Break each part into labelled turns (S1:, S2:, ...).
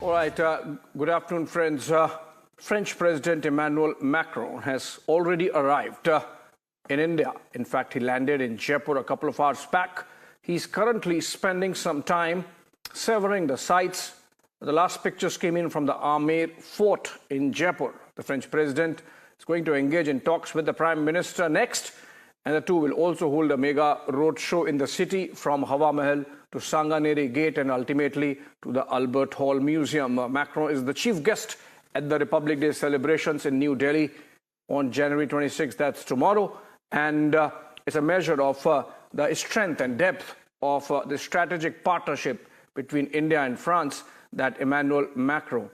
S1: All right, good afternoon, friends. French President Emmanuel Macron has already arrived in India. In fact, he landed in Jaipur a couple of hours back. He's currently spending some time severing the sights. The last pictures came in from the Amer fort in Jaipur. The French president is going to engage in talks with the Prime Minister next, and the two will also hold a mega roadshow in the city from Hawa Mahal to Sanganeri Gate and ultimately to the Albert Hall Museum. Macron is the chief guest at the Republic Day celebrations in New Delhi on January 26th. That's tomorrow. And it's a measure of the strength and depth of the strategic partnership between India and France that Emmanuel Macron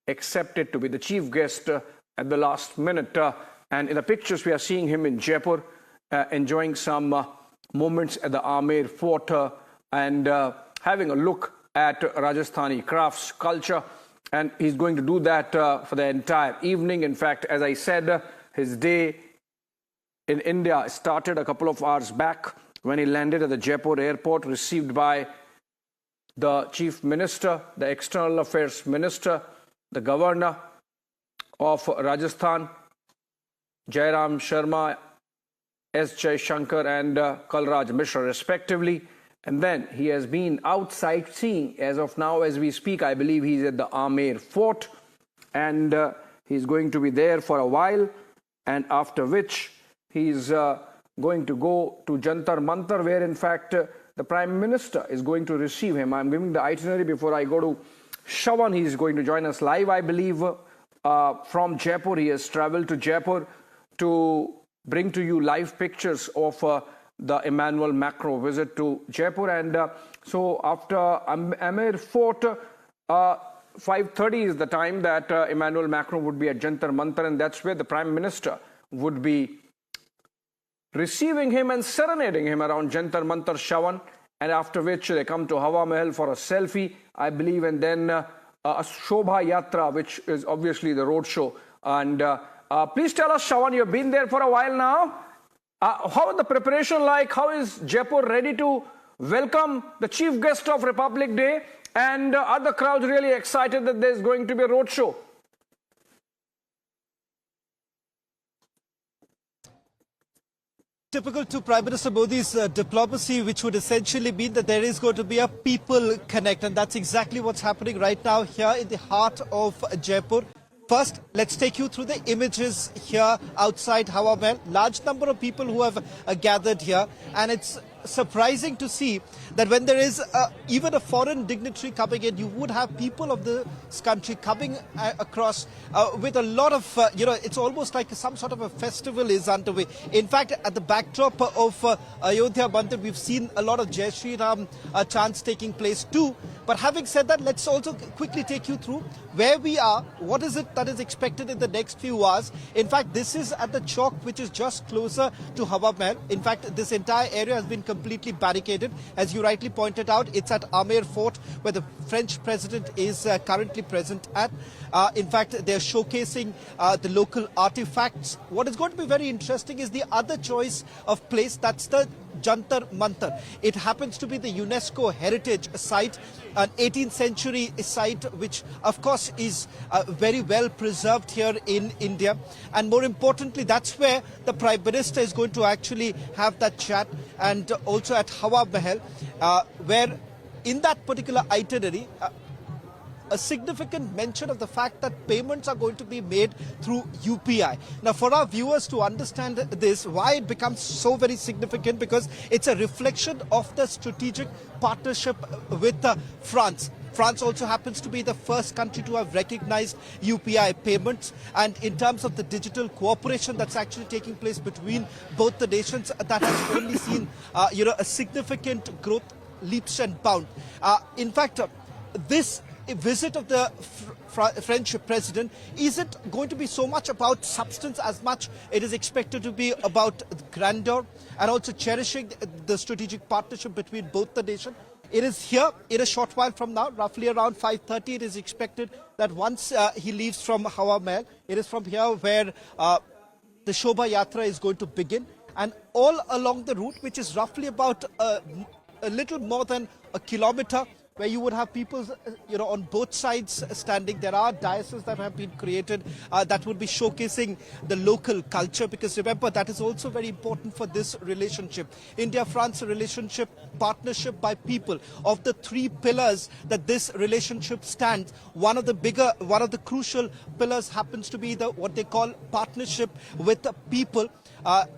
S1: accepted to be the chief guest at the last minute. And in the pictures, we are seeing him in Jaipur enjoying some moments at the Amer fort and having a look at Rajasthani crafts, culture. And he's going to do that for the entire evening. In fact, as I said, his day in India started a couple of hours back when he landed at the Jaipur airport, received by the Chief Minister, the External Affairs Minister, the Governor of Rajasthan, Jairam Sharma, S. Jaishankar and Kalraj Mishra respectively. And then he has been outside seeing. As of now, as we speak, I believe he's at the Amer fort and he's going to be there for a while, and after which he's going to go to Jantar Mantar, where in fact the Prime Minister is going to receive him. I'm giving the itinerary before I go to Shawan. He's going to join us live, I believe, from Jaipur. He has traveled to Jaipur to bring to you live pictures of the Emmanuel Macron visit to Jaipur. And so after Amer Fort, 5:30 is the time that Emmanuel Macron would be at Jantar Mantar, and that's where the Prime Minister would be receiving him and serenading him around Jantar Mantar Shawan, and after which they come to Hawa Mahal for a selfie, I believe, and then a Shobha Yatra, which is obviously the roadshow. And please tell us, Shawan, you've been there for a while now. How is the preparation like? How is Jaipur ready to welcome the chief guest of Republic Day? And are the crowds really excited that there's going to be a roadshow?
S2: Typical to Prime Minister Modi's diplomacy, which would essentially mean that there is going to be a people connect. And that's exactly what's happening right now here in the heart of Jaipur. First, let's take you through the images here outside Hawa Mahal. Large number of people who have gathered here, and it's surprising to see that when there is even a foreign dignitary coming in, you would have people of this country coming across with a lot of, it's almost like some sort of a festival is underway. In fact, at the backdrop of Ayodhya Mandir, we've seen a lot of Jai Shri Ram chants taking place too. But having said that, let's also quickly take you through where we are. What is it that is expected in the next few hours? In fact, this is at the Chowk, which is just closer to Hawa Mahal. In fact, this entire area has been completely barricaded. As you rightly pointed out, it's at Amer Fort, where the French president is currently present at. In fact, they're showcasing the local artifacts. What is going to be very interesting is the other choice of place. That's the Jantar Mantar. It happens to be the UNESCO heritage site, an 18th century site, which of course is very well preserved here in India. And more importantly, that's where the Prime Minister is going to actually have that chat, and also at Hawa Mahal, where in that particular itinerary, a significant mention of the fact that payments are going to be made through UPI. Now, for our viewers to understand this, why it becomes so very significant, because it's a reflection of the strategic partnership with France. France also happens to be the first country to have recognized UPI payments. And in terms of the digital cooperation that's actually taking place between both the nations, that has only seen, a significant growth, leaps and bounds. In fact, this visit of the French president isn't going to be so much about substance as much it is expected to be about grandeur and also cherishing the strategic partnership between both the nations. It is here in a short while from now, roughly around 5:30. It is expected that once he leaves from Hawa Mahal, it is from here where the Shobha Yatra is going to begin. And all along the route, which is roughly about a little more than a kilometer, where you would have people, on both sides standing. There are dioceses that have been created that would be showcasing the local culture, because remember, that is also very important for this relationship. India-France relationship, partnership by people. Of the three pillars that this relationship stands, one of the crucial pillars happens to be what they call partnership with the people.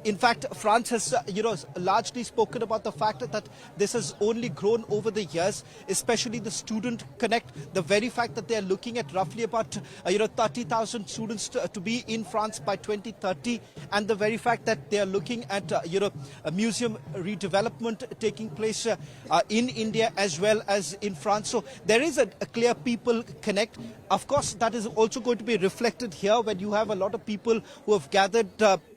S2: In fact, France has, largely spoken about the fact that this has only grown over the years, especially the student connect. The very fact that they are looking at roughly about, 30,000 students to be in France by 2030, and the very fact that they are looking at, a museum redevelopment taking place in India as well as in France. So there is a clear people connect. Of course, that is also going to be reflected here when you have a lot of people who have gathered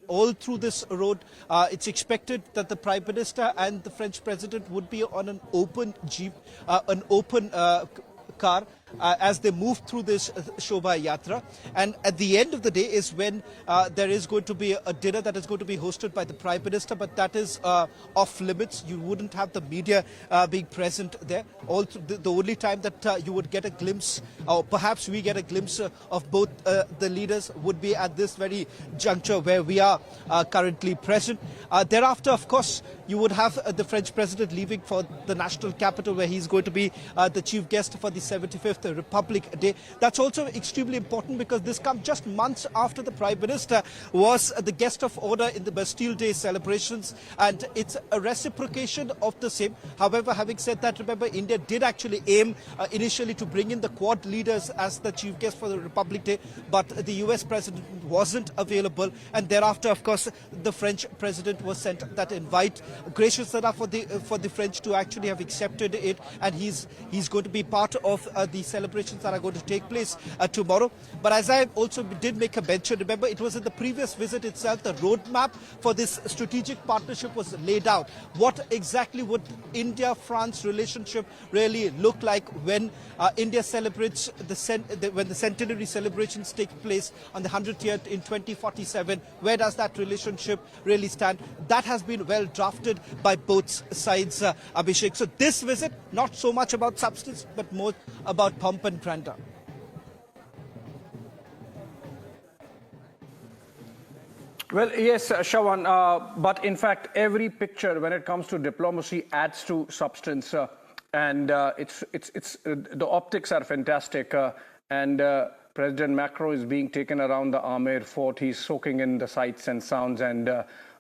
S2: all through this road. It's expected that the Prime Minister and the French President would be on an open jeep, an open car, as they move through this Shobha Yatra. And at the end of the day is when there is going to be a dinner that is going to be hosted by the Prime Minister, but that is off limits. You wouldn't have the media being present there. Also, the only time that you would get a glimpse, or perhaps we get a glimpse of both the leaders, would be at this very juncture where we are currently present. Thereafter, of course, you would have the French President leaving for the national capital, where he's going to be the chief guest for the 75th Republic Day. That's also extremely important because this comes just months after the Prime Minister was the guest of honor in the Bastille Day celebrations, and it's a reciprocation of the same. However, having said that, remember, India did actually aim initially to bring in the Quad leaders as the chief guest for the Republic Day, but the US President wasn't available, and thereafter, of course, the French President was sent that invite. Gracious enough for the French to actually have accepted it, and he's going to be part of the celebrations that are going to take place tomorrow. But as I also did make a mention, remember, it was in the previous visit itself, the roadmap for this strategic partnership was laid out. What exactly would India-France relationship really look like when India celebrates when the centenary celebrations take place on the 100th year in 2047? Where does that relationship really stand? That has been well drafted by both sides, Abhishek. So this visit, not so much about substance, but more about pomp and grandeur.
S1: Well, yes, Shawan, but in fact, every picture when it comes to diplomacy adds to substance, and the optics are fantastic, and President Macron is being taken around the Amer fort. He's soaking in the sights and sounds, and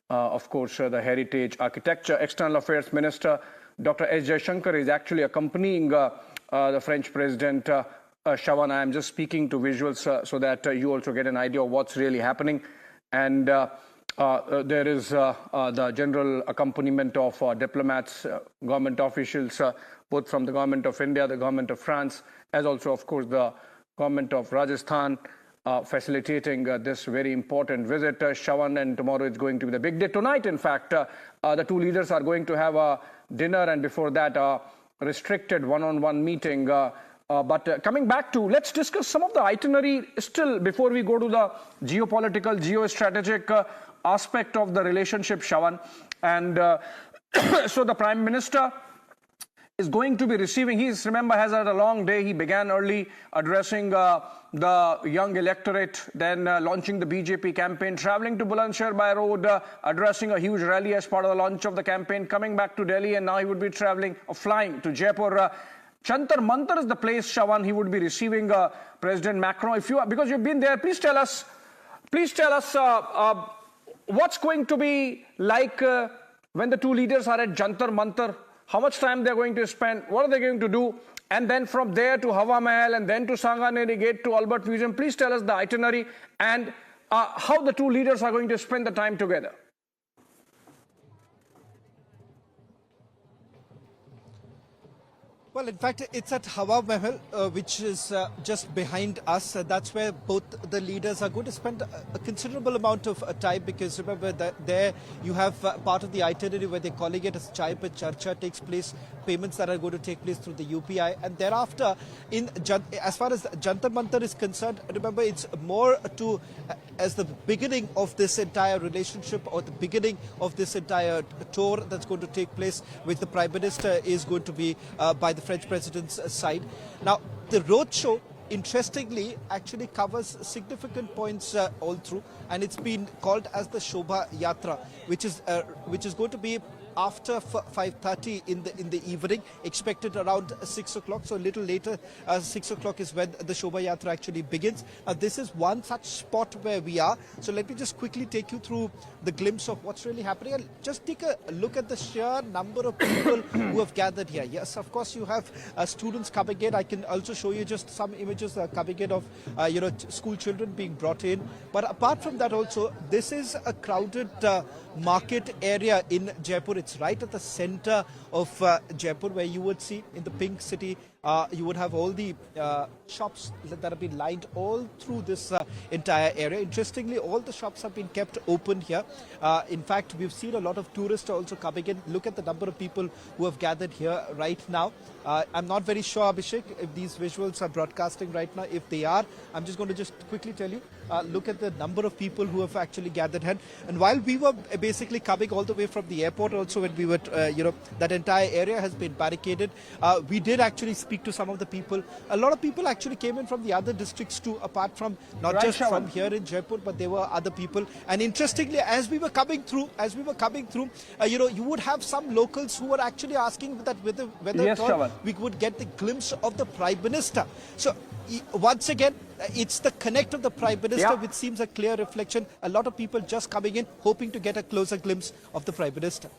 S1: of course, the heritage architecture. External Affairs Minister Dr. S. Jaishankar is actually accompanying the French President. Shawan, I am just speaking to visuals so that you also get an idea of what's really happening. And there is the general accompaniment of diplomats, government officials, both from the government of India, the government of France, as also, of course, the government of Rajasthan, facilitating this very important visit. Shawan, and tomorrow is going to be the big day. Tonight, in fact, the two leaders are going to have a dinner, and before that, a restricted one-on-one meeting. But coming back to, let's discuss some of the itinerary still before we go to the geopolitical, geostrategic aspect of the relationship, Shawan. And so the Prime Minister is going to be receiving, remember, has had a long day. He began early addressing the young electorate, then launching the BJP campaign, traveling to Bulandshahr by road, addressing a huge rally as part of the launch of the campaign, coming back to Delhi, and now he would be traveling or flying to Jaipur. Jantar Mantar is the place, Shawan, he would be receiving President Macron. Because you've been there, please tell us what's going to be like when the two leaders are at Jantar Mantar. How much time they're going to spend, what are they going to do, and then from there to Hawa Mahal, and then to Sanganeri Gate to Albert Museum. Please tell us the itinerary and how the two leaders are going to spend the time together.
S2: Well, in fact, it's at Hawa Mahal, which is just behind us. That's where both the leaders are going to spend a considerable amount of time, because remember that there you have part of the itinerary where they're calling it as Chai Pe Charcha takes place, payments that are going to take place through the UPI. And thereafter, as far as Jantar Mantar is concerned, remember, it's more to as the beginning of this entire relationship, or the beginning of this entire tour that's going to take place, which the Prime Minister is going to be by the French president's side. Now, the roadshow, interestingly, actually covers significant points all through, and it's been called as the Shobha Yatra, which is going to be after 5:30 in the evening, expected around 6 o'clock. So a little later, 6 o'clock is when the Shobha Yatra actually begins. This is one such spot where we are. So let me just quickly take you through the glimpse of what's really happening. And just take a look at the sheer number of people who have gathered here. Yes, of course, you have students coming in. I can also show you just some images coming in of school children being brought in. But apart from that, also, this is a crowded market area in Jaipur. It's right at the center of Jaipur, where you would see in the pink city, you would have all the shops that have been lined all through this entire area. Interestingly, all the shops have been kept open here. In fact, we've seen a lot of tourists also coming in. Look at the number of people who have gathered here right now. I'm not very sure, Abhishek, if these visuals are broadcasting right now. If they are, I'm just going to just quickly tell you. Look at the number of people who have actually gathered here. And while we were basically coming all the way from the airport, also when we were, that entire area has been barricaded. We did actually speak to some of the people. A lot of people actually came in from the other districts too, apart from not just from here in Jaipur, but there were other people. And interestingly, as we were coming through, you would have some locals who were actually asking that whether we would get the glimpse of the Prime Minister. So once again, it's the connect of the Prime Minister, which seems a clear reflection. A lot of people just coming in, hoping to get a closer glimpse of the Prime Minister.